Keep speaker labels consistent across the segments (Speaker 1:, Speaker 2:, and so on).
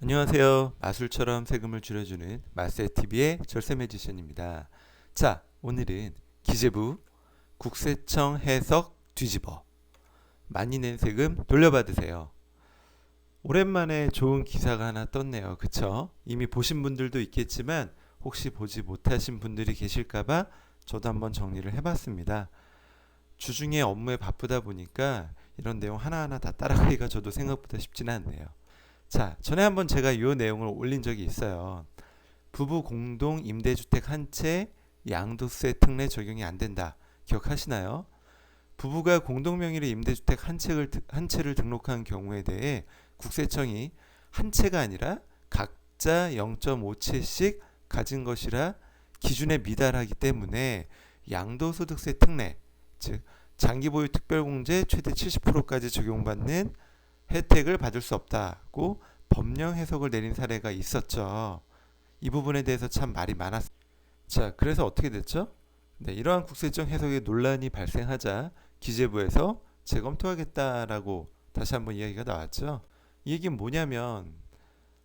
Speaker 1: 안녕하세요. 마술처럼 세금을 줄여주는 마세TV의 절세 매지션입니다. 자, 오늘은 기재부 국세청 해석 뒤집어 많이 낸 세금 돌려받으세요. 오랜만에 좋은 기사가 하나 떴네요. 그쵸? 이미 보신 분들도 있겠지만 혹시 보지 못하신 분들이 계실까봐 저도 한번 정리를 해봤습니다. 주중에 업무에 바쁘다 보니까 이런 내용 하나하나 다 따라가기가 저도 생각보다 쉽지는 않네요. 자, 전에 한번 제가 이 내용을 올린 적이 있어요. 부부 공동 임대주택 한 채 양도세 특례 적용이 안 된다. 기억하시나요? 부부가 공동 명의로 임대주택 한 채를 등록한 경우에 대해 국세청이 한 채가 아니라 각자 0.5채씩 가진 것이라 기준에 미달하기 때문에 양도소득세 특례, 즉 장기보유 특별공제 최대 70%까지 적용받는 혜택을 받을 수 없다고 법령 해석을 내린 사례가 있었죠. 이 부분에 대해서 참 말이 많았습니다. 자, 그래서 어떻게 됐죠? 네, 이러한 국세청 해석에 논란이 발생하자 기재부에서 재검토하겠다라고 다시 한번 이야기가 나왔죠. 이 얘기는 뭐냐면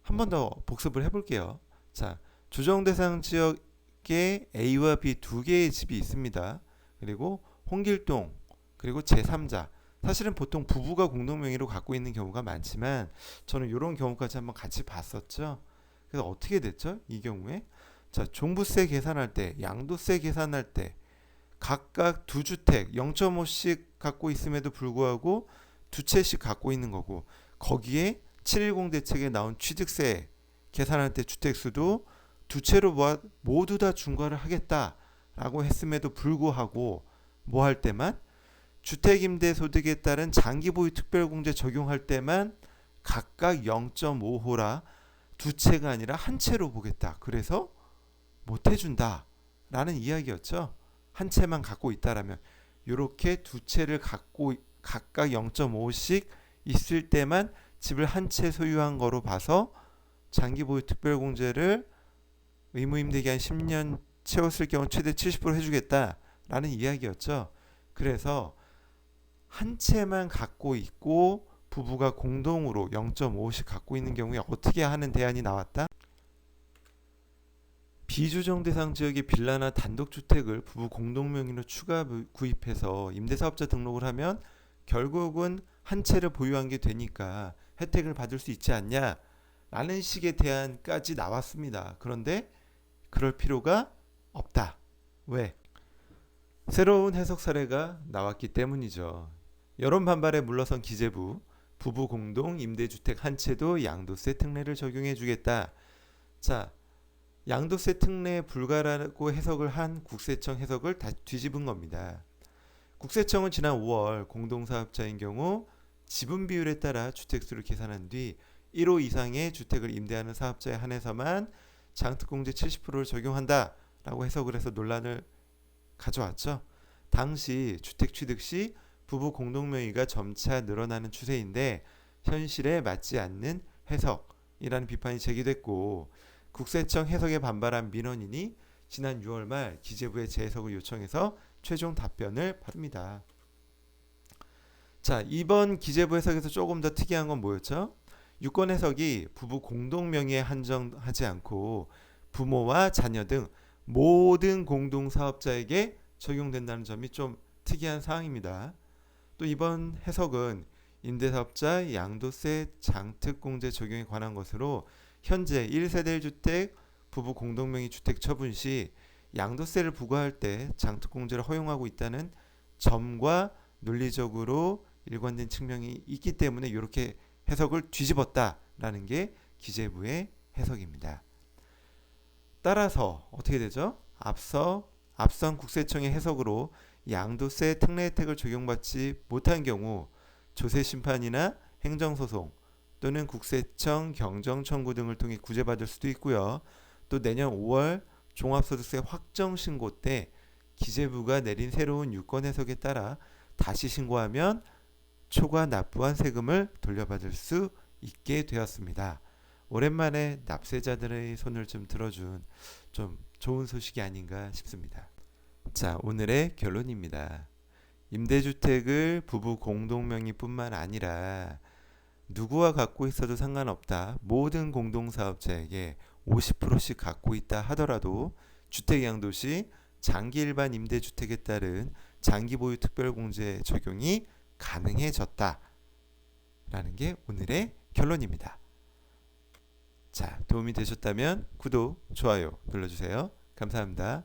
Speaker 1: 한 번 더 복습을 해볼게요. 자, 조정 대상 지역에 A와 B 두 개의 집이 있습니다. 그리고 홍길동 그리고 제3자, 사실은 보통 부부가 공동명의로 갖고 있는 경우가 많지만 저는 이런 경우까지 한번 같이 봤었죠. 그래서 어떻게 됐죠? 이 경우에 자, 종부세 계산할 때, 양도세 계산할 때 각각 두 주택 0.5씩 갖고 있음에도 불구하고 두 채씩 갖고 있는 거고, 거기에 710 대책에 나온 취득세 계산할 때 주택수도 두 채로 모두 다 중과를 하겠다라고 했음에도 불구하고 뭐 할 때만, 주택임대소득에 따른 장기보유 특별공제 적용할 때만 각각 0.5호라 두 채가 아니라 한 채로 보겠다. 그래서 못 해준다 라는 이야기였죠. 한 채만 갖고 있다라면 이렇게 두 채를 갖고 각각 0.5씩 있을 때만 집을 한 채 소유한 거로 봐서 장기보유 특별공제를 의무임대기한 10년 채웠을 경우 최대 70% 해주겠다라는 이야기였죠. 그래서 한 채만 갖고 있고 부부가 공동으로 0.5씩 갖고 있는 경우에 어떻게 하는 대안이 나왔다? 비조정 대상 지역의 빌라나 단독주택을 부부 공동명의로 추가 구입해서 임대사업자 등록을 하면 결국은 한 채를 보유한 게 되니까 혜택을 받을 수 있지 않냐 라는 식의 대안까지 나왔습니다. 그런데 그럴 필요가 없다. 왜? 새로운 해석 사례가 나왔기 때문이죠. 여론 반발에 물러선 기재부, 부부 공동 임대주택 한 채도 양도세 특례를 적용해 주겠다. 자, 양도세 특례 불가라고 해석을 한 국세청 해석을 다 뒤집은 겁니다. 국세청은 지난 5월 공동사업자인 경우 지분 비율에 따라 주택수를 계산한 뒤 1호 이상의 주택을 임대하는 사업자에 한해서만 장특공제 70%를 적용한다라고 해석을 해서 논란을 가져왔죠. 당시 주택 취득 시 부부 공동명의가 점차 늘어나는 추세인데 현실에 맞지 않는 해석이라는 비판이 제기됐고, 국세청 해석에 반발한 민원인이 지난 6월 말 기재부에 재해석을 요청해서 최종 답변을 받습니다. 자, 이번 기재부 해석에서 조금 더 특이한 건 뭐였죠? 유권 해석이 부부 공동명의에 한정하지 않고 부모와 자녀 등 모든 공동사업자에게 적용된다는 점이 좀 특이한 사항입니다. 또 이번 해석은 임대사업자 양도세 장특공제 적용에 관한 것으로 현재 1세대 1주택 부부 공동명의 주택 처분 시 양도세를 부과할 때 장특공제를 허용하고 있다는 점과 논리적으로 일관된 측면이 있기 때문에 이렇게 해석을 뒤집었다라는 게 기재부의 해석입니다. 따라서 어떻게 되죠? 앞선 국세청의 해석으로 양도세 특례 혜택을 적용받지 못한 경우 조세심판이나 행정소송 또는 국세청 경정청구 등을 통해 구제받을 수도 있고요. 또 내년 5월 종합소득세 확정신고 때 기재부가 내린 새로운 유권 해석에 따라 다시 신고하면 초과 납부한 세금을 돌려받을 수 있게 되었습니다. 오랜만에 납세자들의 손을 좀 들어준 좀 좋은 소식이 아닌가 싶습니다. 자, 오늘의 결론입니다. 임대주택을 부부 공동명의뿐만 아니라 누구와 갖고 있어도 상관없다. 모든 공동사업자에게 50%씩 갖고 있다 하더라도 주택양도시 장기 일반 임대주택에 따른 장기보유 특별공제 적용이 가능해졌다 라는 게 오늘의 결론입니다. 자, 도움이 되셨다면 구독, 좋아요 눌러주세요. 감사합니다.